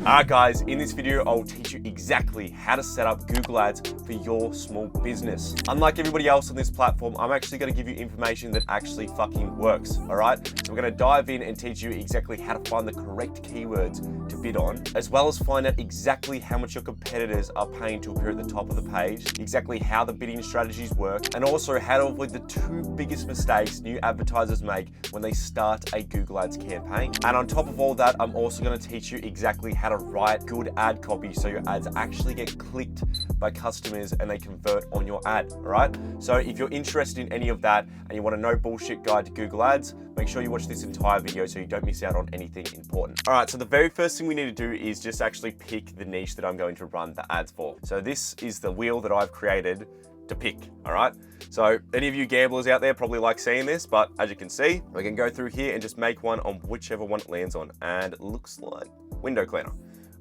Alright guys, in this video, I'll teach you exactly how to set up Google Ads for your small business. Unlike everybody else on this platform, I'm actually gonna give you information that actually fucking works, alright? So we're gonna dive in and teach you exactly how to find the correct keywords to bid on, as well as find out exactly how much your competitors are paying to appear at the top of the page, exactly how the bidding strategies work, and also how to avoid the two biggest mistakes new advertisers make when they start a Google Ads campaign. And on top of all that, I'm also gonna teach you exactly how to write good ad copy so your ads actually get clicked by customers and they convert on your ad, all right? So if you're interested in any of that and you want a no bullshit guide to Google Ads, make sure you watch this entire video so you don't miss out on anything important. All right, so the very first thing we need to do is just actually pick the niche that I'm going to run the ads for. So this is the wheel that I've created to pick, all right? So any of you gamblers out there probably like seeing this, but as you can see, we can go through here and just make one on whichever one it lands on, and it looks like window cleaner.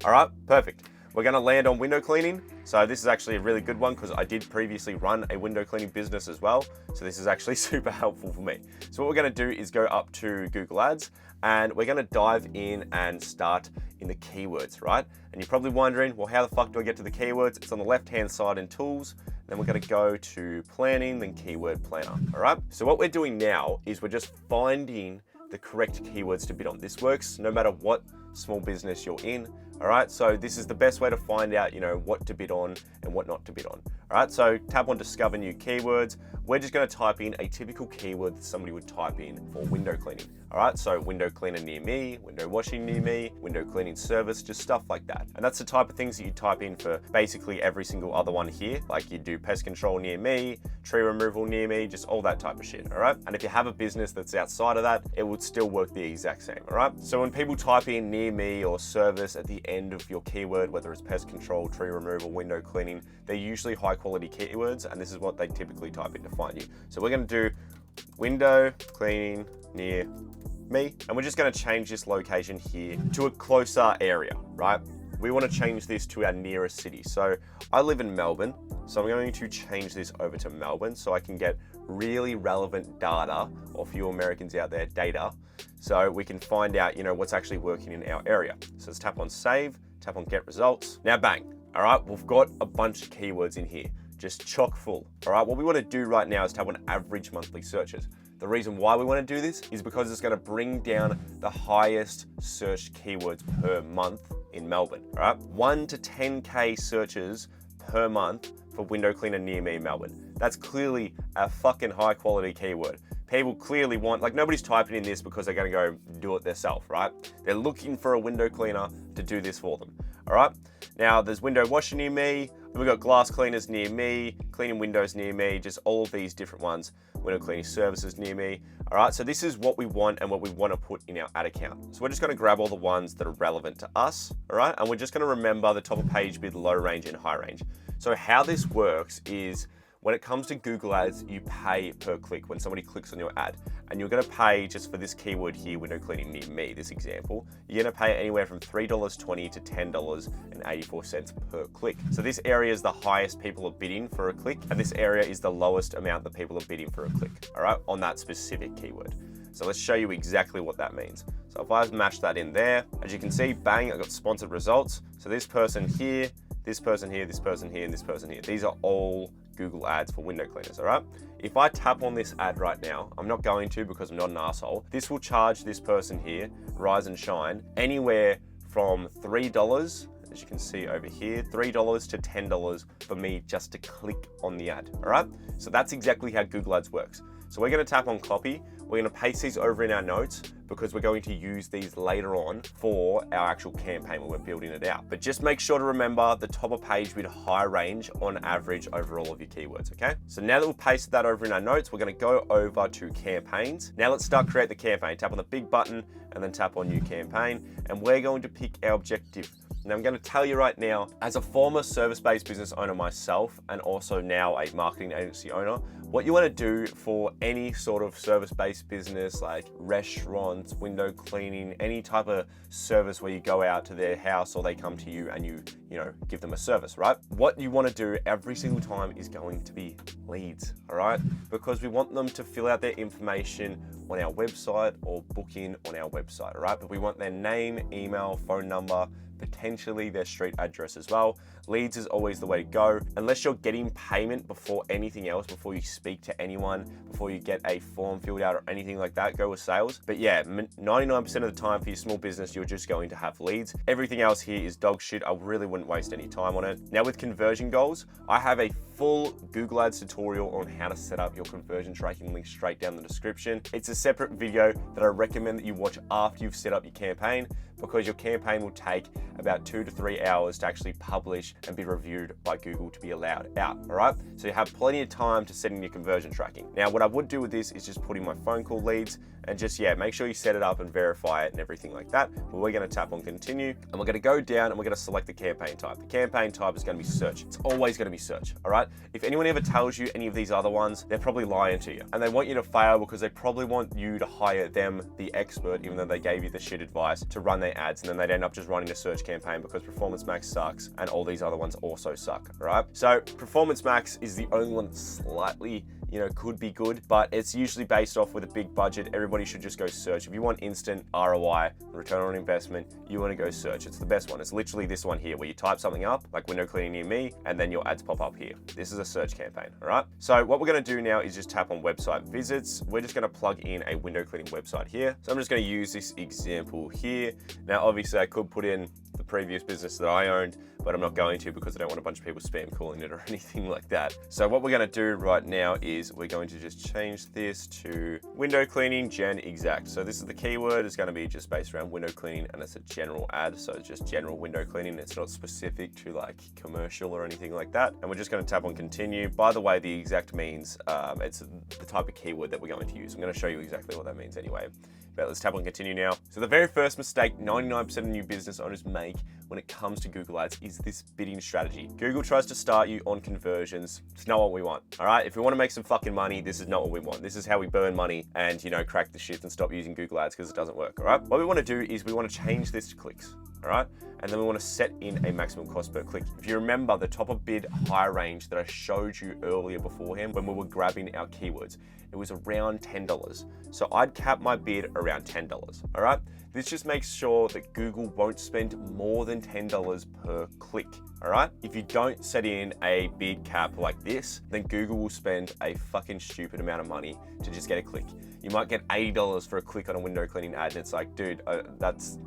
All right, perfect. We're gonna land on window cleaning. So this is actually a really good one because I did previously run a window cleaning business as well. So this is actually super helpful for me. So what we're gonna do is go up to Google Ads and we're gonna dive in and start in the keywords, right? And you're probably wondering, well, how the fuck do I get to the keywords? It's on the left-hand side in tools. Then we're gonna go to planning, then keyword planner, all right? So what we're doing now is we're just finding the correct keywords to bid on. This works no matter what small business you're in, all right? So this is the best way to find out, what to bid on and what not to bid on, all right? So tap on discover new keywords. We're just gonna type in a typical keyword that somebody would type in for window cleaning, all right? So window cleaner near me, window washing near me, window cleaning service, just stuff like that. And that's the type of things that you type in for basically every single other one here. Like you do pest control near me, tree removal near me, just all that type of shit, all right? And if you have a business that's outside of that, it would still work the exact same, all right? So when people type in near me or service at the end of your keyword, whether it's pest control, tree removal, window cleaning, they're usually high quality keywords, and this is what they typically type in to find you. So we're gonna do window cleaning near me, and we're just gonna change this location here to a closer area, right? We wanna change this to our nearest city. So I live in Melbourne, so I'm going to change this over to Melbourne so I can get really relevant data, or for you Americans out there, data, so we can find out, what's actually working in our area. So let's tap on save, tap on get results. Now bang, all right, we've got a bunch of keywords in here, just chock full. All right, what we wanna do right now is tap on average monthly searches. The reason why we want to do this is because it's going to bring down the highest searched keywords per month in Melbourne, all right? 1 to 10K searches per month for window cleaner near me in Melbourne. That's clearly a fucking high quality keyword. People clearly want, nobody's typing in this because they're going to go do it themselves, right? They're looking for a window cleaner to do this for them, all right? Now there's window washer near me, we've got glass cleaners near me, cleaning windows near me, just all of these different ones, window cleaning services near me. All right, so this is what we want and what we want to put in our ad account. So we're just going to grab all the ones that are relevant to us, all right? And we're just going to remember the top of page bid, low range and high range. So how this works is when it comes to Google Ads, you pay per click when somebody clicks on your ad. And you're gonna pay just for this keyword here, window cleaning near me, this example, you're gonna pay anywhere from $3.20 to $10.84 per click. So this area is the highest people are bidding for a click, and this area is the lowest amount that people are bidding for a click, all right, on that specific keyword. So let's show you exactly what that means. So if I match that in there, as you can see, bang, I got sponsored results. So this person here, this person here, this person here, and this person here. These are all Google Ads for window cleaners, all right? If I tap on this ad right now, I'm not going to because I'm not an asshole. This will charge this person here, Rise and Shine, anywhere from $3, as you can see over here, $3 to $10 for me just to click on the ad, all right? So that's exactly how Google Ads works. So we're gonna tap on copy. We're gonna paste these over in our notes because we're going to use these later on for our actual campaign when we're building it out. But just make sure to remember the top of page with high range on average over all of your keywords, okay? So now that we've pasted that over in our notes, we're gonna go over to campaigns. Now let's start create the campaign. Tap on the big button and then tap on new campaign. And we're going to pick our objective. Now I'm going to tell you right now, as a former service-based business owner myself, and also now a marketing agency owner, what you want to do for any sort of service-based business like restaurants, window cleaning, any type of service where you go out to their house or they come to you and you give them a service, right? What you want to do every single time is going to be leads, all right? Because we want them to fill out their information on our website or book in on our website, all right? But we want their name, email, phone number, potentially their street address as well. Leads is always the way to go, unless you're getting payment before anything else, before you speak to anyone, before you get a form filled out or anything like that, go with sales. But yeah, 99% of the time for your small business, you're just going to have leads. Everything else here is dog shit. I really wouldn't waste any time on it. Now with conversion goals, I have a full Google Ads tutorial on how to set up your conversion tracking, link straight down the description. It's a separate video that I recommend that you watch after you've set up your campaign, because your campaign will take about 2 to 3 hours to actually publish and be reviewed by Google to be allowed out, all right? So you have plenty of time to set in your conversion tracking. Now, what I would do with this is just put in my phone call leads and just, yeah, make sure you set it up and verify it and everything like that. But we're gonna tap on continue and we're gonna go down and we're gonna select the campaign type. The campaign type is gonna be search. It's always gonna be search, all right? If anyone ever tells you any of these other ones, they're probably lying to you. And they want you to fail because they probably want you to hire them, the expert, even though they gave you the shit advice, to run their ads. And then they'd end up just running a search campaign because Performance Max sucks and all these other ones also suck, all right? So Performance Max is the only one that slightly, could be good, but it's usually based off with a big budget. Everybody should just go search. If you want instant ROI, return on investment, you want to go search. It's the best one. It's literally this one here where you type something up, like window cleaning near me, and then your ads pop up here. This is a search campaign, all right? So what we're going to do now is just tap on website visits. We're just going to plug in a window cleaning website here. So I'm just going to use this example here. Now, obviously I could put in the previous business that I owned, but I'm not going to because I don't want a bunch of people spam calling it or anything like that. So what we're going to do right now is we're going to just change this to window cleaning gen exact. So this is the keyword. It's going to be just based around window cleaning, and it's a general ad. So it's just general window cleaning. It's not specific to like commercial or anything like that. And we're just going to tap on continue. By the way, the exact means it's the type of keyword that we're going to use. I'm going to show you exactly what that means anyway. But let's tap on continue now. So the very first mistake 99% of new business owners make when it comes to Google Ads is this bidding strategy. Google tries to start you on conversions. It's not what we want, all right? If we want to make some fucking money, this is not what we want. This is how we burn money and, crack the shit and stop using Google Ads because it doesn't work, all right? What we want to do is we want to change this to clicks, all right? And then we want to set in a maximum cost per click. If you remember the top of bid high range that I showed you earlier beforehand when we were grabbing our keywords, it was around $10. So I'd cap my bid around $10, all right? This just makes sure that Google won't spend more than $10 per click, all right? If you don't set in a bid cap like this, then Google will spend a fucking stupid amount of money to just get a click. You might get $80 for a click on a window cleaning ad, and it's like, dude, that's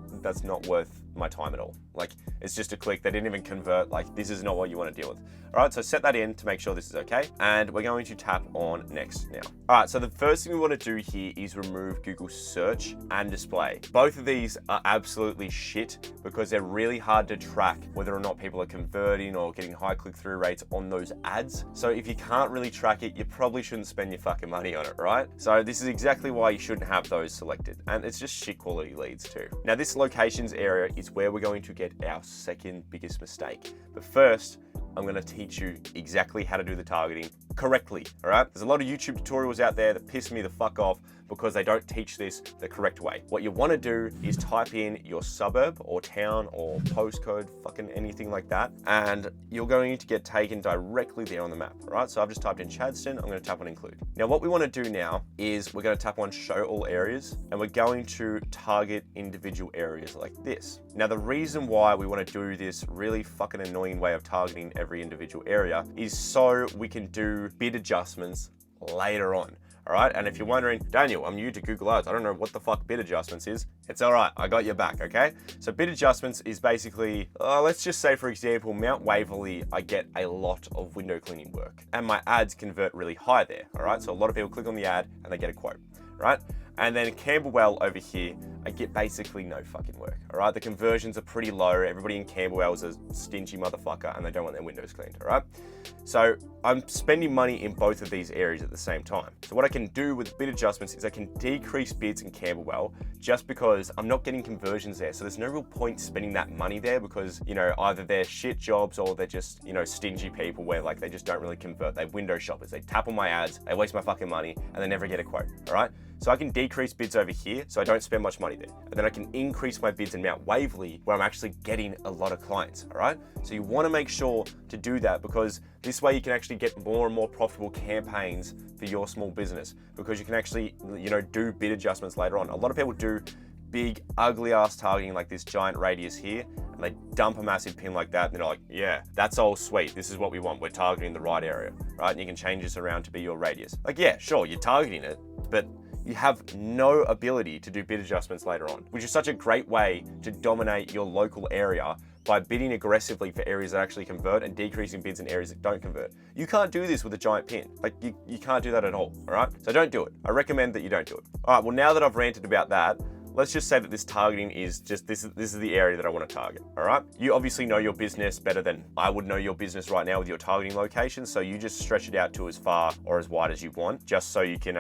not worth my time at all. Like, it's just a click. They didn't even convert. Like, this is not what you want to deal with. All right, so set that in to make sure this is okay. And we're going to tap on next now. All right, so the first thing we want to do here is remove Google search and display. Both of these are absolutely shit because they're really hard to track whether or not people are converting or getting high click-through rates on those ads. So if you can't really track it, you probably shouldn't spend your fucking money on it, right? So this is exactly why you shouldn't have those selected. And it's just shit quality leads too. Now this locations area is where we're going to get our second biggest mistake. But first, I'm going to teach you exactly how to do the targeting correctly, all right? There's a lot of YouTube tutorials out there that piss me the fuck off because they don't teach this the correct way. What you want to do is type in your suburb or town or postcode, fucking anything like that, and you're going to get taken directly there on the map, all right? So I've just typed in Chadstone. I'm going to tap on include. Now what we want to do now is we're going to tap on show all areas, and we're going to target individual areas like this. Now the reason why we want to do this really fucking annoying way of targeting every individual area is so we can do bid adjustments later on. All right, and if you're wondering, Daniel, I'm new to Google Ads, I don't know what the fuck bid adjustments is. It's all right, I got your back, okay? So bid adjustments is basically, let's just say for example, Mount Waverly, I get a lot of window cleaning work and my ads convert really high there, all right? So a lot of people click on the ad and they get a quote, right? And then Camberwell over here, I get basically no fucking work, all right? The conversions are pretty low. Everybody in Camberwell is a stingy motherfucker and they don't want their windows cleaned, all right? So I'm spending money in both of these areas at the same time. So what I can do with bid adjustments is I can decrease bids in Camberwell just because I'm not getting conversions there. So there's no real point spending that money there because, either they're shit jobs or they're just, stingy people where like they just don't really convert. They're window shoppers. They tap on my ads, they waste my fucking money and they never get a quote, all right? So I can decrease bids over here so I don't spend much money there. And then I can increase my bids in Mount Waverly where I'm actually getting a lot of clients, all right? So you wanna make sure to do that because this way you can actually get more and more profitable campaigns for your small business because you can actually, do bid adjustments later on. A lot of people do big, ugly ass targeting like this giant radius here, and they dump a massive pin like that, and they're like, yeah, that's all sweet. This is what we want. We're targeting the right area, right? And you can change this around to be your radius. Like, yeah, sure, you're targeting it, but you have no ability to do bid adjustments later on, which is such a great way to dominate your local area by bidding aggressively for areas that actually convert and decreasing bids in areas that don't convert. You can't do this with a giant pin. Like, you can't do that at all, all right? So don't do it. I recommend that you don't do it. All right, well, now that I've ranted about that, let's just say that this targeting is just, this is the area that I want to target, all right? You obviously know your business better than I would know your business right now with your targeting location, so you just stretch it out to as far or as wide as you want, just so you can,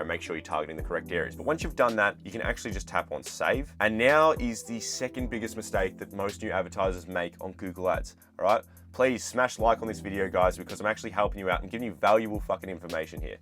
make sure you're targeting the correct areas. But once you've done that, you can actually just tap on save. And now is the second biggest mistake that most new advertisers make on Google Ads, all right? Please smash like on this video, guys, because I'm actually helping you out and giving you valuable fucking information here.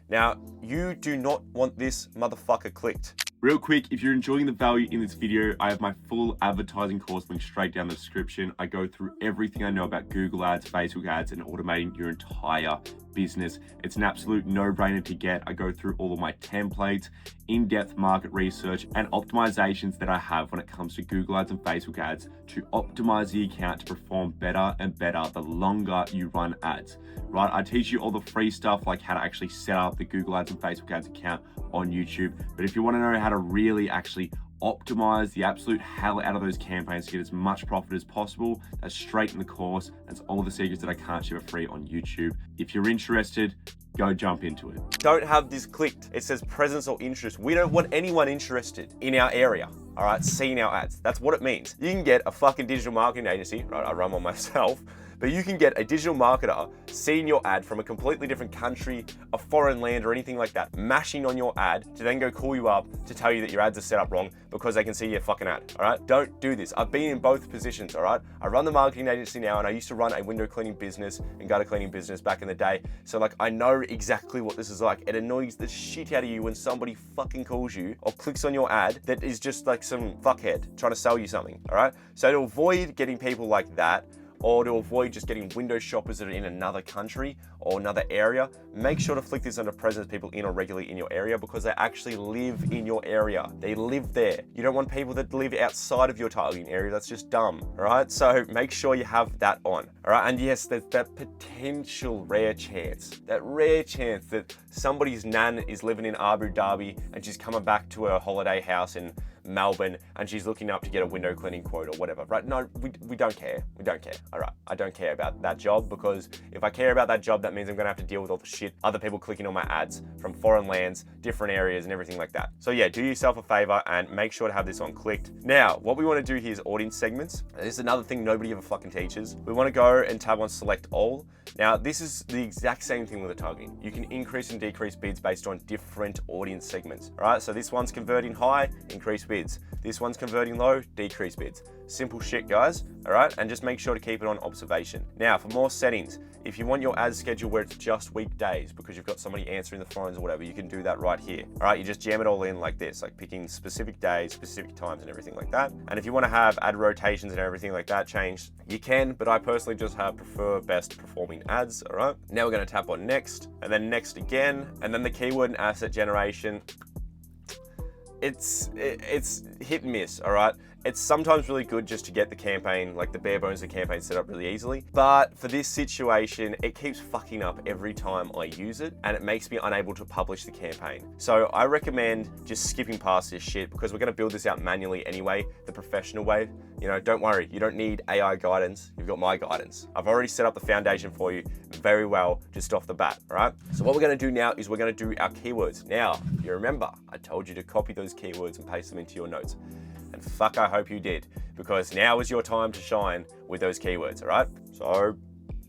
Now, you do not want this motherfucker clicked. Real quick, if you're enjoying the value in this video, I have my full advertising course linked straight down the description. I go through everything I know about Google Ads, Facebook ads, and automating your entire business. It's an absolute no-brainer to get. I go through all of my templates, in-depth market research, and optimizations that I have when it comes to Google Ads and Facebook ads to optimize the account to perform better and better the longer you run ads, right? I teach you all the free stuff like how to actually set up the Google Ads and Facebook ads account on YouTube. But if you want to know how to really actually optimize the absolute hell out of those campaigns to get as much profit as possible, that's straight in the course. That's all the secrets that I can't share for free on YouTube. If you're interested, go jump into it. Don't have this clicked. It says presence or interest. We don't want anyone interested in our area, all right, seeing our ads. That's what it means. You can get a fucking digital marketing agency, right? I run one myself. But you can get a digital marketer seeing your ad from a completely different country, a foreign land, or anything like that, mashing on your ad to then go call you up to tell you that your ads are set up wrong because they can see your fucking ad, all right? Don't do this. I've been in both positions, all right? I run the marketing agency now, and I used to run a window cleaning business and gutter cleaning business back in the day. So like, I know exactly what this is like. It annoys the shit out of you when somebody fucking calls you or clicks on your ad that is just like some fuckhead trying to sell you something, all right? So to avoid getting people like that, or to avoid just getting window shoppers that are in another country or another area, make sure to flick this under presence people in or regularly in your area because they actually live in your area. They live there. You don't want people that live outside of your targeting area. That's just dumb, all right? So make sure you have that on, all right? And yes, there's that potential rare chance that somebody's nan is living in Abu Dhabi and she's coming back to her holiday house in Melbourne and she's looking up to get a window cleaning quote or whatever, right? No, we don't care. We don't care, all right? I don't care about that job because if I care about that job, that means I'm gonna have to deal with all the shit, other people clicking on my ads from foreign lands, different areas and everything like that. So yeah, do yourself a favor and make sure to have this on clicked. Now, what we wanna do here is audience segments. This is another thing nobody ever fucking teaches. We wanna go and tab on select all. Now, this is the exact same thing with the targeting. You can increase and decrease bids based on different audience segments, all right? So this one's converting high, increase bids. This one's converting low, decrease bids. Simple shit, guys, all right? And just make sure to keep it on observation. Now, for more settings, if you want your ads scheduled where it's just weekdays because you've got somebody answering the phones or whatever, you can do that right here, all right? You just jam it all in like this, like picking specific days, specific times and everything like that. And if you wanna have ad rotations and everything like that changed, you can, but I personally just prefer best performing ads, all right? Now we're gonna tap on next, and then next again, and then the keyword and asset generation. It's hit and miss, all right? It's sometimes really good just to get the campaign, like the bare bones of the campaign set up really easily. But for this situation, it keeps fucking up every time I use it and it makes me unable to publish the campaign. So I recommend just skipping past this shit because we're gonna build this out manually anyway, the professional way. You know, don't worry, you don't need AI guidance, you've got my guidance. I've already set up the foundation for you very well just off the bat, all right? So what we're gonna do now is we're gonna do our keywords. Now, you remember, I told you to copy those keywords and paste them into your notes. And fuck, I hope you did, because now is your time to shine with those keywords, all right? So,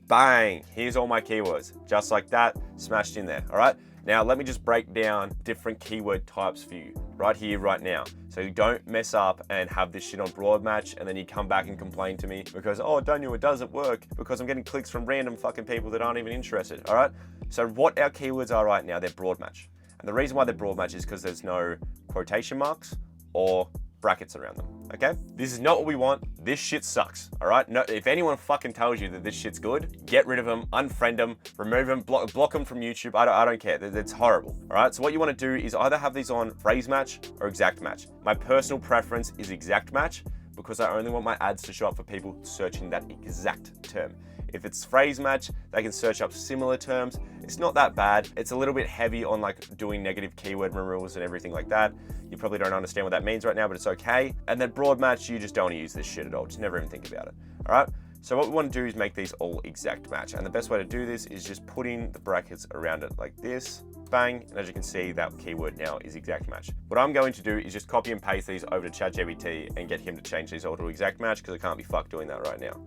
bang, here's all my keywords, just like that, smashed in there, all right? Now, let me just break down different keyword types for you, right here, right now. So you don't mess up and have this shit on broad match, and then you come back and complain to me because, oh, Daniel, it doesn't work because I'm getting clicks from random fucking people that aren't even interested, all right? So what our keywords are right now, they're broad match. And the reason why they're broad match is because there's no quotation marks or brackets around them, okay? This is not what we want. This shit sucks, all right? No, if anyone fucking tells you that this shit's good, get rid of them, unfriend them, remove them, block them from YouTube. I don't care. It's horrible, all right? So what you want to do is either have these on phrase match or exact match. My personal preference is exact match, because I only want my ads to show up for people searching that exact term. If it's phrase match, they can search up similar terms. It's not that bad. It's a little bit heavy on like doing negative keyword removals and everything like that. You probably don't understand what that means right now, but it's okay. And then broad match, you just don't want to use this shit at all. Just never even think about it. All right. So what we want to do is make these all exact match. And the best way to do this is just putting the brackets around it like this, bang. And as you can see, that keyword now is exact match. What I'm going to do is just copy and paste these over to ChatGPT and get him to change these all to exact match, because I can't be fucked doing that right now.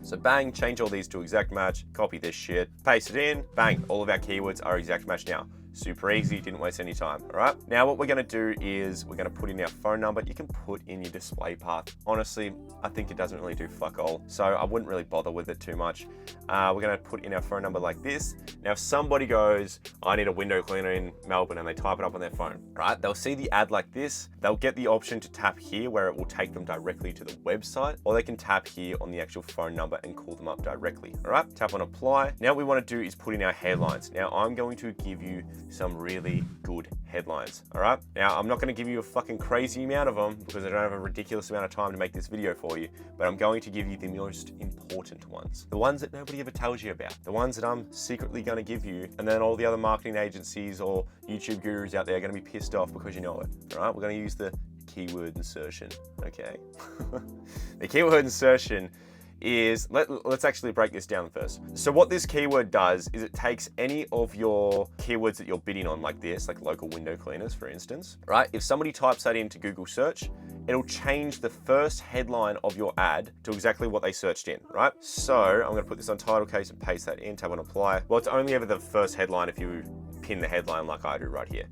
So bang, change all these to exact match, copy this shit, paste it in, bang, all of our keywords are exact match now. Super easy, didn't waste any time, all right? Now what we're gonna do is we're gonna put in our phone number. You can put in your display path. Honestly, I think it doesn't really do fuck all, so I wouldn't really bother with it too much. We're gonna put in our phone number like this. Now if somebody goes, I need a window cleaner in Melbourne, and they type it up on their phone, right? They'll see the ad like this. They'll get the option to tap here where it will take them directly to the website, or they can tap here on the actual phone number and call them up directly, all right? Tap on apply. Now what we wanna do is put in our headlines. Now I'm going to give you some really good headlines, all right? Now, I'm not gonna give you a fucking crazy amount of them because I don't have a ridiculous amount of time to make this video for you, but I'm going to give you the most important ones. The ones that nobody ever tells you about. The ones that I'm secretly gonna give you, and then all the other marketing agencies or YouTube gurus out there are gonna be pissed off because you know it, all right? We're gonna use the keyword insertion, okay? The keyword insertion is, let's actually break this down first. So what this keyword does is it takes any of your keywords that you're bidding on, like this, like local window cleaners, for instance, right? If somebody types that into Google search, it'll change the first headline of your ad to exactly what they searched in, right? So I'm gonna put this on title case and paste that in, tap on apply. Well, it's only ever the first headline if you pin the headline like I do right here.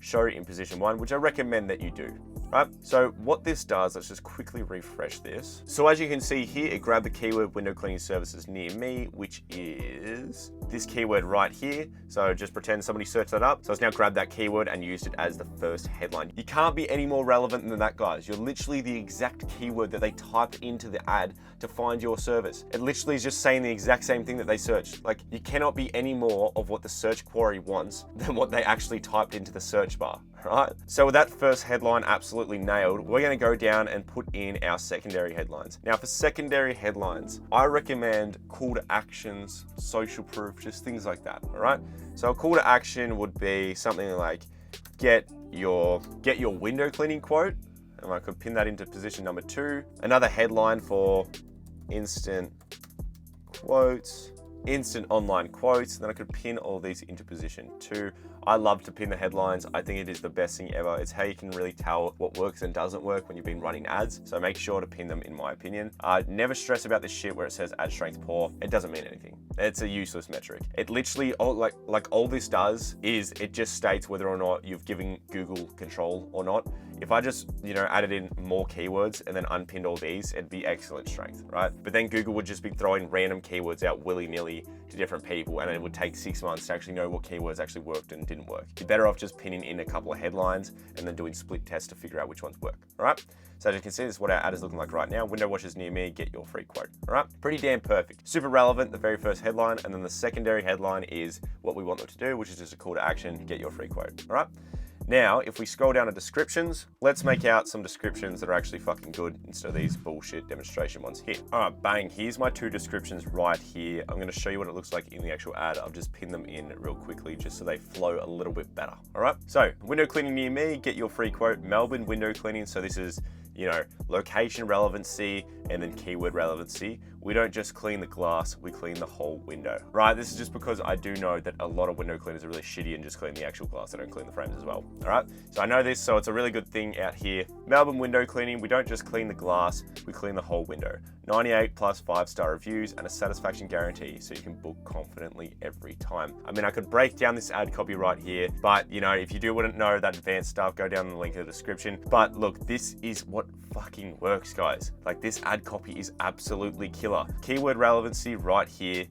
Show in position 1, which I recommend that you do. Right, so what this does, let's just quickly refresh this. So as you can see here, it grabbed the keyword window cleaning services near me, which is this keyword right here. So just pretend somebody searched that up. So it's now grabbed that keyword and used it as the first headline. You can't be any more relevant than that, guys. You're literally the exact keyword that they typed into the ad to find your service. It literally is just saying the exact same thing that they searched. Like, you cannot be any more of what the search query wants than what they actually typed into the search bar. Right? So with that first headline absolutely nailed, we're gonna go down and put in our secondary headlines. Now for secondary headlines, I recommend call to actions, social proof, just things like that, all right? So a call to action would be something like, get your window cleaning quote, and I could pin that into position number 2. Another headline for instant quotes, instant online quotes, and then I could pin all these into position 2. I love to pin the headlines. I think it is the best thing ever. It's how you can really tell what works and doesn't work when you've been running ads. So make sure to pin them, in my opinion. Never stress about this shit where it says ad strength poor. It doesn't mean anything. It's a useless metric. It literally, all this does is it just states whether or not you've given Google control or not. If I just, added in more keywords and then unpinned all these, it'd be excellent strength, right? But then Google would just be throwing random keywords out willy-nilly to different people, and it would take 6 months to actually know what keywords actually worked and didn't work. You're better off just pinning in a couple of headlines and then doing split tests to figure out which ones work, all right? So as you can see, this is what our ad is looking like right now. Window washers near me, get your free quote, all right? Pretty damn perfect. Super relevant, the very first headline, and then the secondary headline is what we want them to do, which is just a call to action, get your free quote, all right? Now, if we scroll down to descriptions, let's make out some descriptions that are actually fucking good instead of these bullshit demonstration ones here. All right, bang, here's my 2 descriptions right here. I'm gonna show you what it looks like in the actual ad. I've just pinned them in real quickly just so they flow a little bit better, all right? So, window cleaning near me, get your free quote, Melbourne window cleaning. So this is, location relevancy and then keyword relevancy. We don't just clean the glass, we clean the whole window, right? This is just because I do know that a lot of window cleaners are really shitty and just clean the actual glass. They don't clean the frames as well, all right? So I know this, so it's a really good thing out here. Melbourne window cleaning, we don't just clean the glass, we clean the whole window. 98 plus 5-star reviews and a satisfaction guarantee, so you can book confidently every time. I mean, I could break down this ad copy right here, but if you do want to know that advanced stuff, go down the link in the description. But look, this is what fucking works, guys. Like, this ad copy is absolutely killer. Keyword relevancy right here,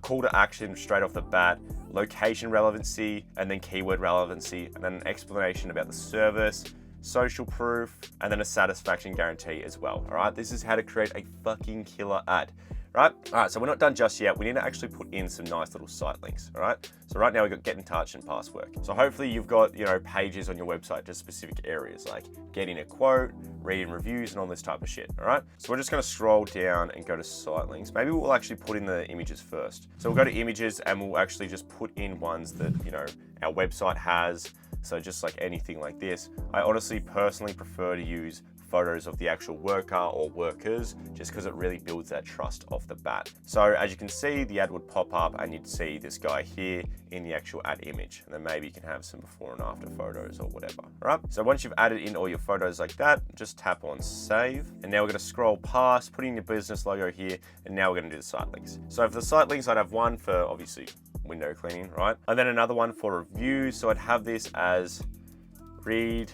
call to action straight off the bat, location relevancy, and then keyword relevancy, and then an explanation about the service, social proof, and then a satisfaction guarantee as well, all right? This is how to create a fucking killer ad, right? All right, so we're not done just yet. We need to actually put in some nice little site links, all right? So right now we've got get in touch and past work. So hopefully you've got, pages on your website to specific areas like getting a quote, reading reviews and all this type of shit, all right? So we're just gonna scroll down and go to site links. Maybe we'll actually put in the images first. So we'll go to images and we'll actually just put in ones that, you know, our website has. So just like anything like this. I honestly personally prefer to use photos of the actual worker or workers just because it really builds that trust off the bat. So as you can see, the ad would pop up and you'd see this guy here in the actual ad image. And then maybe you can have some before and after photos or whatever, all right? So once you've added in all your photos like that, just tap on save. And now we're gonna scroll past, put in your business logo here, and now we're gonna do the site links. So for the site links, I'd have one for obviously window cleaning, right? And then another one for reviews. So I'd have this as read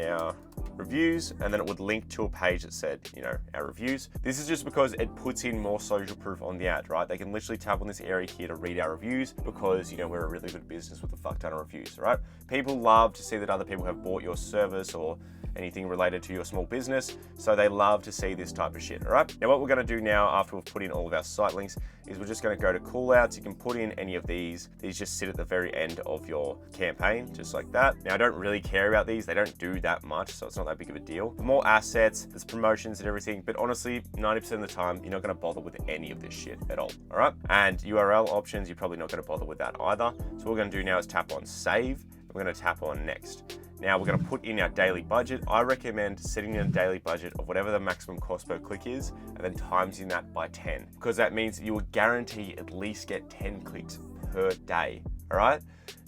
our reviews, and then it would link to a page that said, you know, our reviews. This is just because it puts in more social proof on the ad, right? They can literally tap on this area here to read our reviews because, you know, we're a really good business with a fuck ton of reviews, right? People love to see that other people have bought your service or anything related to your small business. So they love to see this type of shit, all right? Now what we're gonna do now after we've put in all of our site links is we're just gonna go to callouts. You can put in any of these. These just sit at the very end of your campaign, just like that. Now I don't really care about these. They don't do that much, so it's not that big of a deal. The more assets, there's promotions and everything, but honestly, 90% of the time, you're not gonna bother with any of this shit at all, all right? And URL options, you're probably not gonna bother with that either. So what we're gonna do now is tap on save. We're gonna tap on next. Now we're gonna put in our daily budget. I recommend setting in a daily budget of whatever the maximum cost per click is, and then timesing that by 10, because that means you will guarantee at least get 10 clicks per day, all right?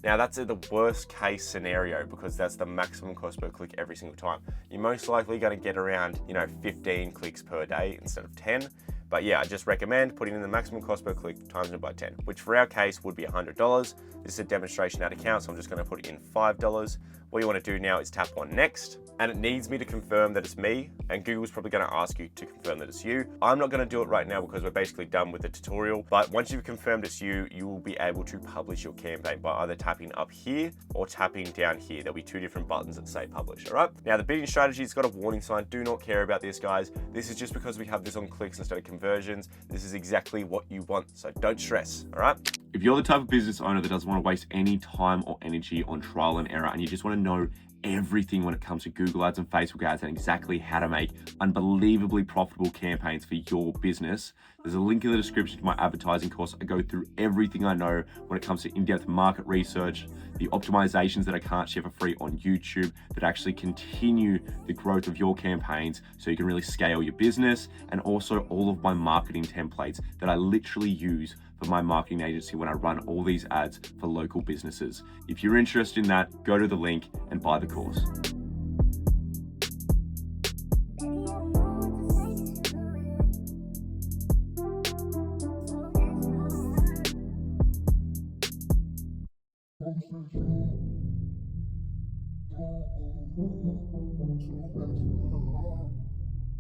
Now that's the worst case scenario because that's the maximum cost per click every single time. You're most likely gonna get around, you know, 15 clicks per day instead of 10. But yeah, I just recommend putting in the maximum cost per click times it by 10, which for our case would be $100. This is a demonstration ad account, so I'm just gonna put in $5. What you wanna do now is tap on next, and it needs me to confirm that it's me, and Google's probably gonna ask you to confirm that it's you. I'm not gonna do it right now because we're basically done with the tutorial, but once you've confirmed it's you, you will be able to publish your campaign by either tapping up here or tapping down here. There'll be two different buttons that say publish, all right? Now the bidding strategy's got a warning sign. Do not care about this, guys. This is just because we have this on clicks instead of conversions. This is exactly what you want, so don't stress, all right? If you're the type of business owner that doesn't want to waste any time or energy on trial and error, and you just want to know everything when it comes to Google ads and Facebook ads and exactly how to make unbelievably profitable campaigns for your business, there's a link in the description to my advertising course. I go through everything I know when it comes to in-depth market research, the optimizations that I can't share for free on YouTube that actually continue the growth of your campaigns so you can really scale your business, and also all of my marketing templates that I literally use for my marketing agency when I run all these ads for local businesses. If you're interested in that, go to the link and buy the course.